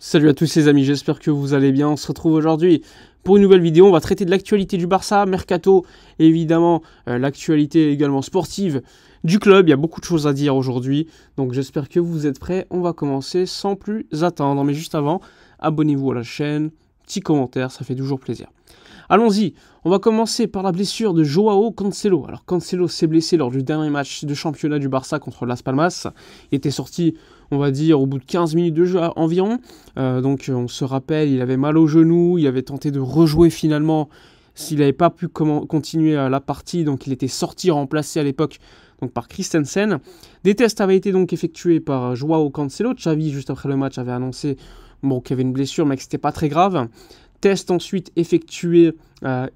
Salut à tous les amis, j'espère que vous allez bien. On se retrouve aujourd'hui pour une nouvelle vidéo. On va traiter de l'actualité du Barça, Mercato, et évidemment l'actualité également sportive du club. Il y a beaucoup de choses à dire aujourd'hui, donc j'espère que vous êtes prêts. On va commencer sans plus attendre. Mais juste avant, abonnez-vous à la chaîne, petit commentaire, ça fait toujours plaisir. Allons-y, on va commencer par la blessure de Joao Cancelo. Alors Cancelo s'est blessé lors du dernier match de championnat du Barça contre Las Palmas. Il était sorti, on va dire, au bout de 15 minutes de jeu environ. Donc on se rappelle, il avait mal au genou, il avait tenté de rejouer finalement s'il n'avait pas pu continuer la partie. Donc il était sorti, remplacé à l'époque donc par Christensen. Des tests avaient été donc effectués par Joao Cancelo. Xavi, juste après le match, avait annoncé qu'il y avait une blessure mais que c'était pas très grave. Test ensuite effectué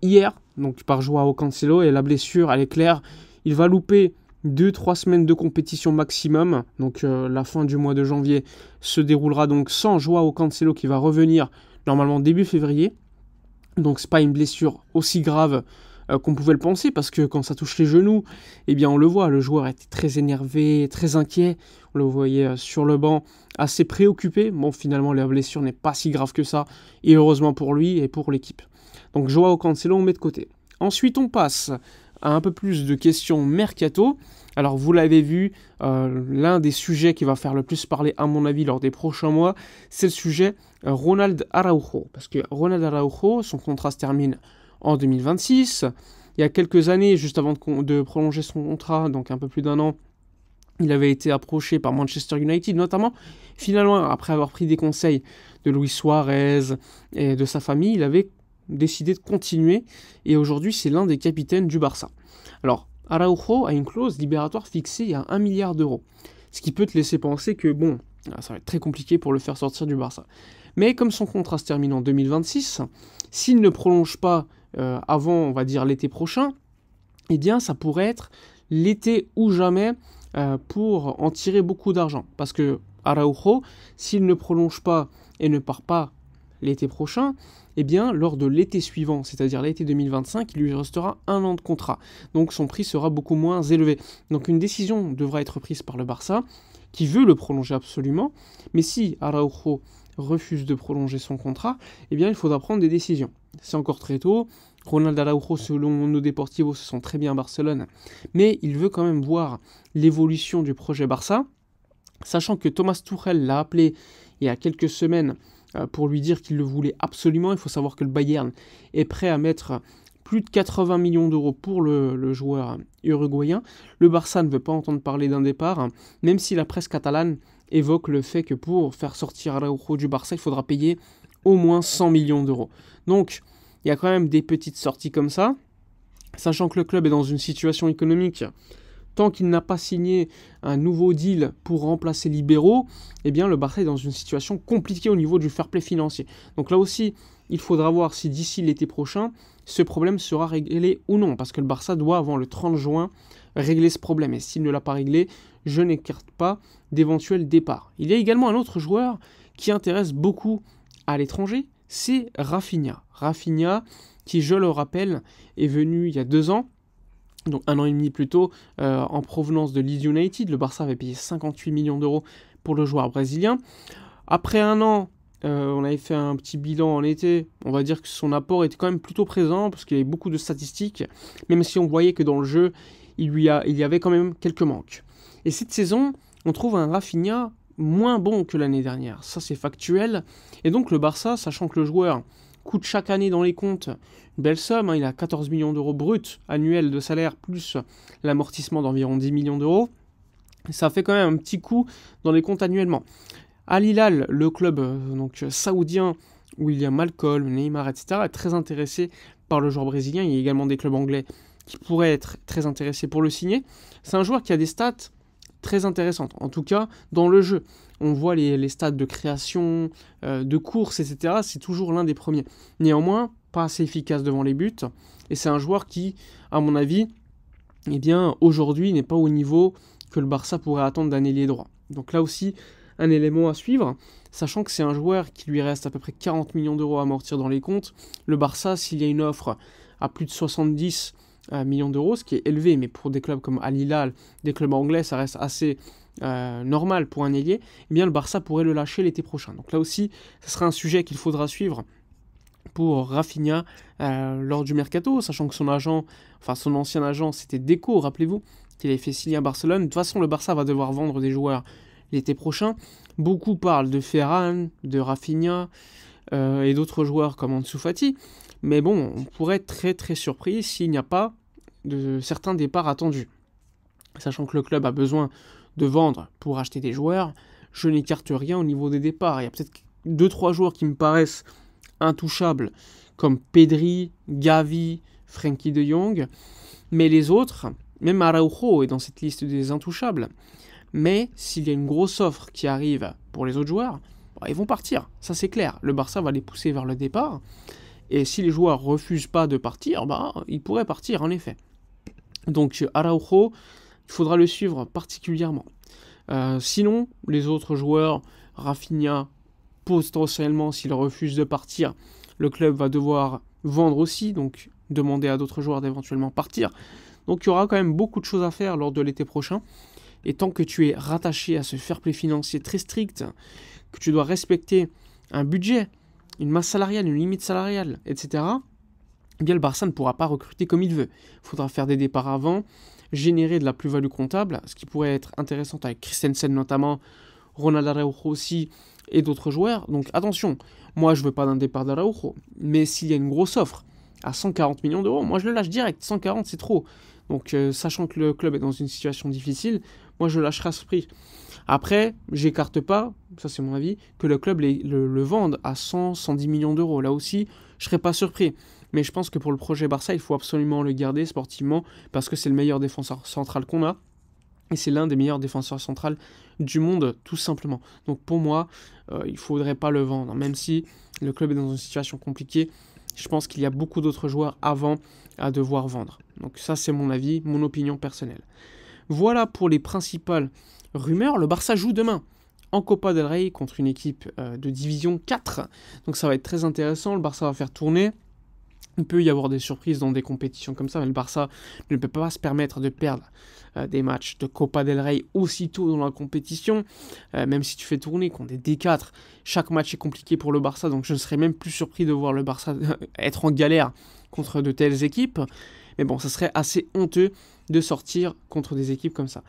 hier, donc par Joao Cancelo, et la blessure, elle est claire, il va louper 2-3 semaines de compétition maximum, donc la fin du mois de janvier se déroulera donc sans Joao Cancelo qui va revenir normalement début février, donc c'est pas une blessure aussi grave qu'on pouvait le penser, parce que quand ça touche les genoux, eh bien on le voit, le joueur était très énervé, très inquiet, on le voyait sur le banc, assez préoccupé. Bon, finalement, la blessure n'est pas si grave que ça, et heureusement pour lui et pour l'équipe. Donc Joao Cancelo, on met de côté. Ensuite, on passe à un peu plus de questions mercato. Alors, vous l'avez vu, l'un des sujets qui va faire le plus parler, à mon avis, lors des prochains mois, c'est le sujet Ronald Araujo. Parce que Ronald Araujo, son contrat se termine en 2026. Il y a quelques années, juste avant de prolonger son contrat, donc un peu plus d'un an, il avait été approché par Manchester United, notamment. Finalement, après avoir pris des conseils de Luis Suarez et de sa famille, il avait décidé de continuer. Et aujourd'hui, c'est l'un des capitaines du Barça. Alors, Araujo a une clause libératoire fixée à 1 milliard d'euros. Ce qui peut te laisser penser que, bon, ça va être très compliqué pour le faire sortir du Barça. Mais comme son contrat se termine en 2026, s'il ne prolonge pas avant, on va dire, l'été prochain, eh bien, ça pourrait être l'été ou jamais pour en tirer beaucoup d'argent. Parce que Araujo, s'il ne prolonge pas et ne part pas l'été prochain, eh bien, lors de l'été suivant, c'est-à-dire l'été 2025, il lui restera 1 an de contrat. Donc son prix sera beaucoup moins élevé. Donc une décision devra être prise par le Barça, qui veut le prolonger absolument. Mais si Araujo refuse de prolonger son contrat, eh bien, il faudra prendre des décisions. C'est encore très tôt. Ronald Araujo, selon nos Deportivo, se sent très bien à Barcelone, mais il veut quand même voir l'évolution du projet Barça, sachant que Thomas Tuchel l'a appelé il y a quelques semaines pour lui dire qu'il le voulait absolument. Il faut savoir que le Bayern est prêt à mettre plus de 80 millions d'euros pour le joueur uruguayen. Le Barça ne veut pas entendre parler d'un départ, même si la presse catalane évoque le fait que pour faire sortir Araujo du Barça, il faudra payer au moins 100 millions d'euros. Donc, il y a quand même des petites sorties comme ça, sachant que le club est dans une situation économique, tant qu'il n'a pas signé un nouveau deal pour remplacer Libéraux, eh bien le Barça est dans une situation compliquée au niveau du fair play financier. Donc là aussi, il faudra voir si d'ici l'été prochain, ce problème sera réglé ou non, parce que le Barça doit, avant le 30 juin, régler ce problème. Et s'il ne l'a pas réglé, je n'écarte pas d'éventuels départs. Il y a également un autre joueur qui intéresse beaucoup à l'étranger, c'est Rafinha. Rafinha, qui, je le rappelle, est venu il y a 2 ans, donc 1 an et demi plus tôt, en provenance de Leeds United. Le Barça avait payé 58 millions d'euros pour le joueur brésilien. Après 1 an, on avait fait un petit bilan en été. On va dire que son apport était quand même plutôt présent, parce qu'il y avait beaucoup de statistiques, même si on voyait que dans le jeu, il y avait quand même quelques manques. Et cette saison, on trouve un Rafinha moins bon que l'année dernière. Ça, c'est factuel. Et donc le Barça, sachant que le joueur coûte chaque année dans les comptes une belle somme, il a 14 millions d'euros bruts annuels de salaire, plus l'amortissement d'environ 10 millions d'euros, ça fait quand même un petit coup dans les comptes annuellement. Al Hilal, le club donc saoudien, où il y a Malcolm, Neymar, etc., est très intéressé par le joueur brésilien. Il y a également des clubs anglais qui pourraient être très intéressés pour le signer. C'est un joueur qui a des stats très intéressantes, en tout cas dans le jeu. On voit les stats de création, de course, etc. C'est toujours l'un des premiers. Néanmoins, pas assez efficace devant les buts. Et c'est un joueur qui, à mon avis, eh bien, aujourd'hui n'est pas au niveau que le Barça pourrait attendre d'un ailier droit. Donc là aussi, un élément à suivre, sachant que c'est un joueur qui lui reste à peu près 40 millions d'euros à amortir dans les comptes. Le Barça, s'il y a une offre à plus de 70, millions d'euros, ce qui est élevé, mais pour des clubs comme Al Hilal, des clubs anglais, ça reste assez normal pour un ailier, eh bien le Barça pourrait le lâcher l'été prochain. Donc là aussi, ce sera un sujet qu'il faudra suivre pour Rafinha lors du mercato, sachant que son agent, enfin son ancien agent, c'était Deco, rappelez-vous, qu'il avait fait signer à Barcelone. De toute façon, le Barça va devoir vendre des joueurs l'été prochain. Beaucoup parlent de Ferran, de Rafinha et d'autres joueurs comme Ansu Fati. Mais bon, on pourrait être très très surpris s'il n'y a pas de certains départs attendus. Sachant que le club a besoin de vendre pour acheter des joueurs, je n'écarte rien au niveau des départs. Il y a peut-être 2-3 joueurs qui me paraissent intouchables, comme Pedri, Gavi, Frenkie de Jong. Mais les autres, même Araujo est dans cette liste des intouchables. Mais s'il y a une grosse offre qui arrive pour les autres joueurs, ils vont partir, ça c'est clair. Le Barça va les pousser vers le départ. Et si les joueurs ne refusent pas de partir, ils pourraient partir en effet. Donc Araujo, il faudra le suivre particulièrement. Sinon, les autres joueurs, Rafinha, potentiellement, s'il refuse de partir, le club va devoir vendre aussi, donc demander à d'autres joueurs d'éventuellement partir. Donc il y aura quand même beaucoup de choses à faire lors de l'été prochain. Et tant que tu es rattaché à ce fair play financier très strict, que tu dois respecter un budget, une masse salariale, une limite salariale, etc., eh bien le Barça ne pourra pas recruter comme il veut. Il faudra faire des départs avant, générer de la plus-value comptable, ce qui pourrait être intéressant avec Christensen notamment, Ronald Araujo aussi, et d'autres joueurs. Donc attention, moi je ne veux pas d'un départ d'Araujo, mais s'il y a une grosse offre à 140 millions d'euros, moi je le lâche direct, 140 c'est trop. Donc sachant que le club est dans une situation difficile, moi je lâcherai à ce prix. Après, j'écarte pas, ça c'est mon avis, que le club le vende à 100, 110 millions d'euros. Là aussi, je serais pas surpris. Mais je pense que pour le projet Barça, il faut absolument le garder sportivement, parce que c'est le meilleur défenseur central qu'on a. Et c'est l'un des meilleurs défenseurs centrales du monde, tout simplement. Donc pour moi, il ne faudrait pas le vendre. Même si le club est dans une situation compliquée, je pense qu'il y a beaucoup d'autres joueurs avant à devoir vendre. Donc ça, c'est mon avis, mon opinion personnelle. Voilà pour les principales rumeurs. Le Barça joue demain en Copa del Rey contre une équipe de division 4. Donc ça va être très intéressant. Le Barça va faire tourner. Il peut y avoir des surprises dans des compétitions comme ça, mais le Barça ne peut pas se permettre de perdre des matchs de Copa del Rey aussitôt dans la compétition. Même si tu fais tourner contre des D4, chaque match est compliqué pour le Barça, donc je ne serais même plus surpris de voir le Barça être en galère contre de telles équipes. Mais bon, ça serait assez honteux de sortir contre des équipes comme ça.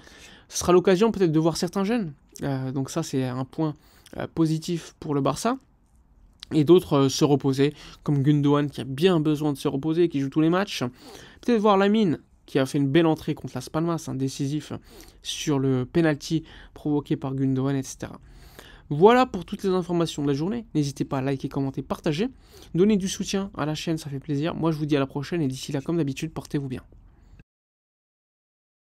Ce sera l'occasion peut-être de voir certains jeunes. Donc ça, c'est un point positif pour le Barça. Et d'autres se reposer, comme Gundogan qui a bien besoin de se reposer, qui joue tous les matchs. Peut-être voir Lamine qui a fait une belle entrée contre Las Palmas, décisif sur le penalty provoqué par Gundogan, etc. Voilà pour toutes les informations de la journée. N'hésitez pas à liker, commenter, partager. Donnez du soutien à la chaîne, ça fait plaisir. Moi je vous dis à la prochaine et d'ici là, comme d'habitude, portez-vous bien.